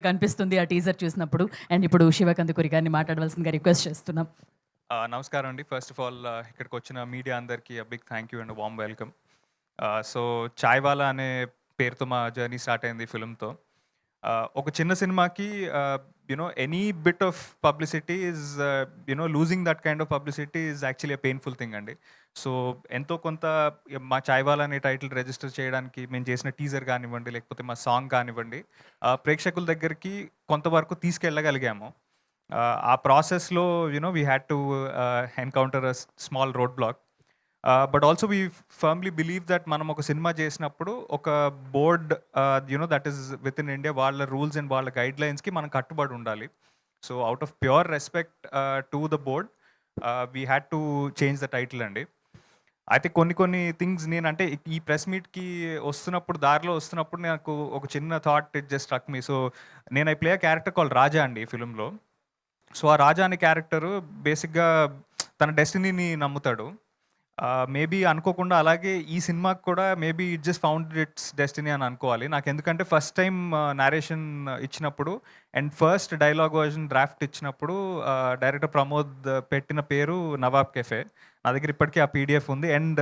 కనిపిస్తుంది ఆ టీజర్ చూసినప్పుడు. అండ్ ఇప్పుడు శివకందుకూరి గారిని మాట్లాడవలసిందిగా రిక్వెస్ట్ చేస్తున్నాం. నమస్కారం అండి. ఫస్ట్ ఆఫ్ ఆల్ ఇక్కడికొచ్చిన మీడియా అందరికీ big thank you and warm welcome. So 'Chaiwala' అనే పేరుతో మా జర్నీ స్టార్ట్ అయింది ఈ ఫిల్మ్‌తో. ఒక చిన్న సినిమాకి any bit of publicity is losing that kind of publicity is actually a painful thing అండి. సో ఎంతో కొంత మా 'చాయ్‌వాలా' అనే టైటిల్ రిజిస్టర్ చేయడానికి మేము చేసిన టీజర్ కానివ్వండి, లేకపోతే మా సాంగ్ కానివ్వండి, ప్రేక్షకుల దగ్గరికి కొంతవరకు తీసుకెళ్ళగలిగాము. ఆ ప్రాసెస్‌లో we had to encounter a small road block. But also we firmly believe that మనం ఒక సినిమా చేసినప్పుడు ఒక board that is within India వాళ్ళ రూల్స్ అండ్ వాళ్ళ గైడ్‌లైన్స్‌కి మనం కట్టుబడి ఉండాలి. So out of pure respect to the board we had to change the title అండి. అయితే కొన్ని కొన్ని థింగ్స్ నేనంటే ఈ ప్రెస్ మీట్‌కి వస్తున్నప్పుడు దారిలో వస్తున్నప్పుడు నాకు ఒక చిన్న thought it just struck me. So నేను I play a character called Raja అండి ఈ ఫిల్మ్‌లో. సో ఆ రాజా అనే క్యారెక్టరు బేసిక్‌గా తన డెస్టినీని నమ్ముతాడు. మేబీ అనుకోకుండా అలాగే ఈ సినిమాకి కూడా maybe it just found it's destiny అని అనుకోవాలి. నాకెందుకంటే ఫస్ట్ టైమ్ నేరేషన్ ఇచ్చినప్పుడు and first dialogue version draft ఇచ్చినప్పుడు డైరెక్టర్ ప్రమోద్ పెట్టిన పేరు 'నవాబ్ కెఫే'. నా దగ్గర ఇప్పటికీ ఆ పీడిఎఫ్ ఉంది. అండ్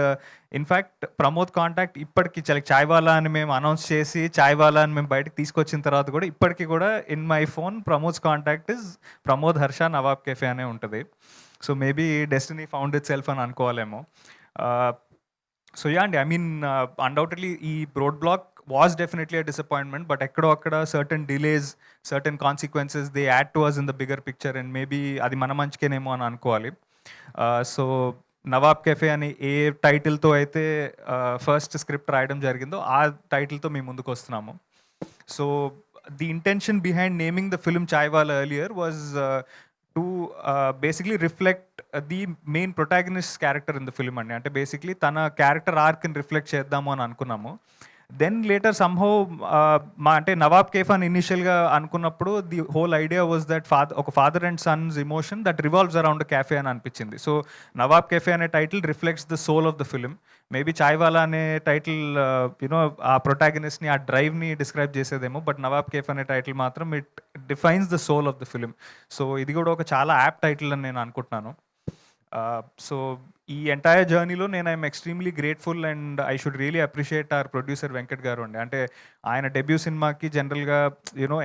ఇన్‌ఫాక్ట్ ప్రమోద్ కాంటాక్ట్ ఇప్పటికి 'చాయ్‌వాలా' అని మేము అనౌన్స్ చేసి 'చాయ్‌వాలా' అని మేము బయటకి తీసుకొచ్చిన తర్వాత కూడా ఇప్పటికి కూడా in my phone Pramod's contact is Pramod Harsha Nawab cafe అనే ఉంటది. So maybe destiny found itself అని అనుకోవాలేమో. సో యా అండి, ఐ మీన్ అన్‌డౌటెడ్‌లీ ఈ road block was definitely a disappointment. But ఎక్కడో అక్కడ certain delays, certain consequences they add to us in the bigger picture and maybe అది మన మంచికేనేమో అని అనుకోవాలి. సో 'నవాబ్ కెఫే' అని ఏ టైటిల్‌తో అయితే ఫస్ట్ స్క్రిప్ట్ రాయడం జరిగిందో ఆ టైటిల్‌తో మేము ముందుకొస్తున్నాము. So the intention behind naming the film 'Chaiwala' earlier was to basically reflect the main protagonist character in the film అండి. అంటే బేసిక్‌లీ తన క్యారెక్టర్ ఆర్క్‌ని రిఫ్లెక్ట్ చేద్దాము అని అనుకున్నాము. దెన్ లేటర్ సమ్‌హౌ అంటే 'నవాబ్ కేఫ్' అని ఇనీషియల్‌గా అనుకున్నప్పుడు the whole idea was that ఒక father and sons emotion that revolves around a cafe అని అనిపించింది. సో 'నవాబ్ కేఫే' అనే title reflects the soul of the film. Maybe 'Chaiwala' అనే టైటిల్ ఆ ప్రొటాగనిస్ట్‌ని, ఆ డ్రైవ్‌ని డిస్క్రైబ్ చేసేదేమో. బట్ 'నవాబ్ కేఫ్' అనే టైటిల్ మాత్రం it defines the soul of the film. So ఇది కూడా ఒక చాలా యాప్ట్ టైటిల్ అని నేను అనుకుంటున్నాను. సో ఈ ఎంటైర్ జర్నీలో నేను I'm extremely grateful and I should really appreciate hour producer Venkat గారు అండి. అంటే ఆయన డెబ్యూ సినిమాకి జనరల్గా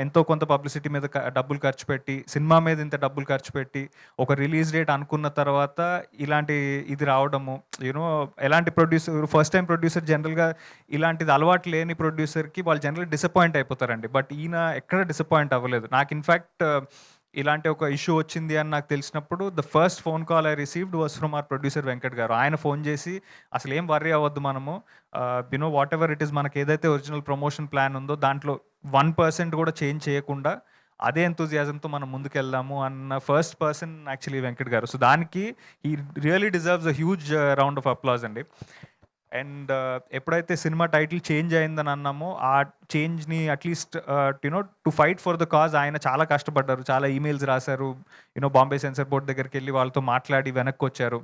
ఎంతో కొంత పబ్లిసిటీ మీద డబ్బులు ఖర్చు పెట్టి, సినిమా మీద ఇంత డబ్బులు ఖర్చు పెట్టి, ఒక రిలీజ్ డేట్ అనుకున్న తర్వాత ఇలాంటి ఇది రావడము, ఎలాంటి ప్రొడ్యూసర్, ఫస్ట్ టైం ప్రొడ్యూసర్ జనరల్గా ఇలాంటిది అలవాటు లేని ప్రొడ్యూసర్కి వాళ్ళు జనరల్గా డిసప్పాయింట్ అయిపోతారండి. బట్ ఈయన ఎక్కడ డిసప్పాయింట్ అవ్వలేదు. నాకు ఇన్ఫ్యాక్ట్ ఇలాంటి ఒక ఇష్యూ వచ్చింది అని నాకు తెలిసినప్పుడు the first phone call I received was from our producer Venkat గారు. ఆయన ఫోన్ చేసి అసలు ఏం వర్రీ అవ్వద్దు మనము, వాట్ ఎవర్ ఇట్ ఈస్, మనకి ఏదైతే ఒరిజినల్ ప్రమోషన్ ప్లాన్ ఉందో దాంట్లో 1% కూడా చేంజ్ చేయకుండా అదే ఎంతూజియాజంతో మనం ముందుకెళ్దాము అన్న ఫస్ట్ పర్సన్ యాక్చువల్లీ వెంకట్ గారు. సో దానికి he really deserves a huge round of applause అండి. అండ్ ఎప్పుడైతే సినిమా టైటిల్ చేంజ్ అయిందని అన్నామో ఆ చేంజ్ని at least to fight for the cause ఆయన చాలా కష్టపడ్డారు. చాలా ఈమెయిల్స్ రాశారు. బాంబే సెన్సార్ బోర్డ్ దగ్గరికి వెళ్ళి వాళ్ళతో మాట్లాడి వెనక్కి వచ్చారు.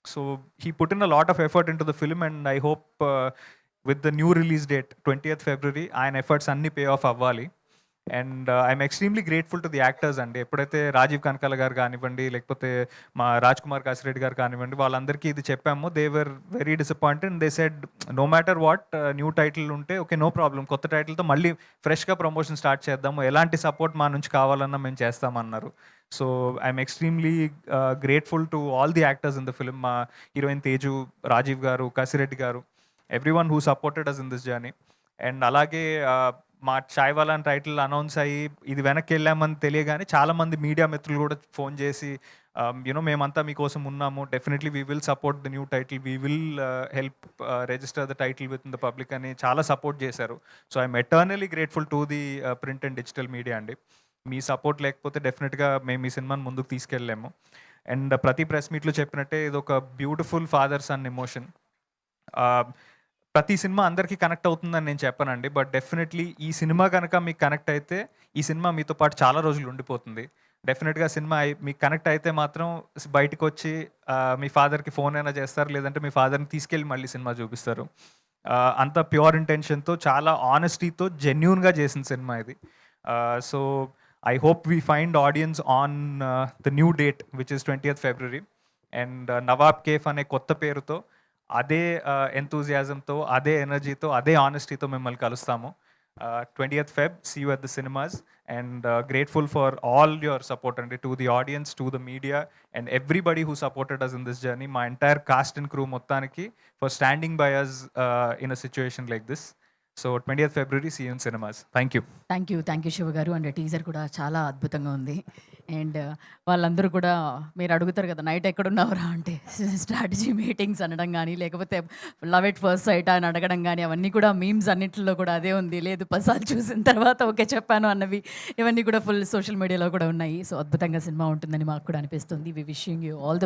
So he put in a lot of effort in to the film and I hope with the new release date 20th February ఆయన ఎఫర్ట్స్ అన్ని పే ఆఫ్ అవ్వాలి. And I'm extremely grateful to the actors అండి. ఎప్పుడైతే రాజీవ్ కనకాల గారు కానివ్వండి, లేకపోతే మా రాజ్ కుమార్ కాసిరెడ్డి గారు కానివ్వండి, వాళ్ళందరికీ ఇది చెప్పాము. They were very disappointed and they said no matter what new title ఉంటే ఓకే, నో ప్రాబ్లం, కొత్త టైటిల్తో మళ్ళీ ఫ్రెష్గా ప్రమోషన్ స్టార్ట్ చేద్దాము, ఎలాంటి సపోర్ట్ మా నుంచి కావాలన్నా మేము చేస్తామన్నారు. So I'm extremely grateful to all the actors in the film. మా heroine Teju, Rajeev garu, Kasireddy garu, everyone who supported us in this journey. And అలాగే మా 'చాయ్‌వాలా' అని టైటిల్ అనౌన్స్ అయ్యి ఇది వెనక్కి వెళ్ళామని తెలియగానే చాలామంది మీడియా మిత్రులు కూడా ఫోన్ చేసి మేమంతా మీకోసం ఉన్నాము, definitely we will support the new title, we will help register the title with in the public అని చాలా సపోర్ట్ చేశారు. So I'm eternally grateful to the print and digital media అండి. మీ సపోర్ట్ లేకపోతే డెఫినెట్గా మేము ఈ సినిమాని ముందుకు తీసుకెళ్ళలేము. అండ్ ప్రతి ప్రెస్ మీట్లో చెప్పినట్టే ఇది ఒక బ్యూటిఫుల్ ఫాదర్ సన్ ఎమోషన్. ప్రతి సినిమా అందరికీ కనెక్ట్ అవుతుందని నేను చెప్పనండి. బట్ డెఫినెట్లీ ఈ సినిమా కనుక మీకు కనెక్ట్ అయితే ఈ సినిమా మీతో పాటు చాలా రోజులు ఉండిపోతుంది. డెఫినెట్గా సినిమా మీకు కనెక్ట్ అయితే మాత్రం బయటకు వచ్చి మీ ఫాదర్కి ఫోన్ అయినా చేస్తారు, లేదంటే మీ ఫాదర్ని తీసుకెళ్ళి మళ్ళీ సినిమా చూపిస్తారు. అంత ప్యూర్ ఇంటెన్షన్తో, చాలా ఆనెస్టీతో, జెన్యూన్గా చేసిన సినిమా ఇది. So I hope we find audience on the new date, which is 20th February. And Nawab cafe అనే కొత్త పేరుతో అదే ఎంతూజియాజంతో అదే ఎనర్జీతో అదే ఆనెస్టీతో మిమ్మల్ని కలుస్తాము. 20th Feb, see you at the cinemas, and grateful for all your support and to the audience, to the media, and everybody who supported us in this journey. My entire cast and crew మొత్తానికి for standing by us in a situation like this. So 20th February, see you in cinemas. Thank you. Thank you Shiva గారు. And teaser కూడా చాలా అద్భుతంగా ఉంది. And వాళ్ళందరూ కూడా మీరు అడుగుతారు కదా నైట్ ఎక్కడున్నావురా అంటే స్ట్రాటజీ మీటింగ్స్ అనడం కానీ లేకపోతే లవ్ ఎట్ ఫస్ట్ సైట్ అని అడగడం కానీ అవన్నీ కూడా మీమ్స్ అన్నింటిలో కూడా అదే ఉంది. లేదు 10 సార్లు చూసిన తర్వాత ఓకే చెప్పాను అన్నవి ఇవన్నీ కూడా ఫుల్ సోషల్ మీడియాలో కూడా ఉన్నాయి. సో అద్భుతంగా సినిమా ఉంటుందని మాకు కూడా అనిపిస్తుంది. వి విషింగ్ యూ ఆల్ ద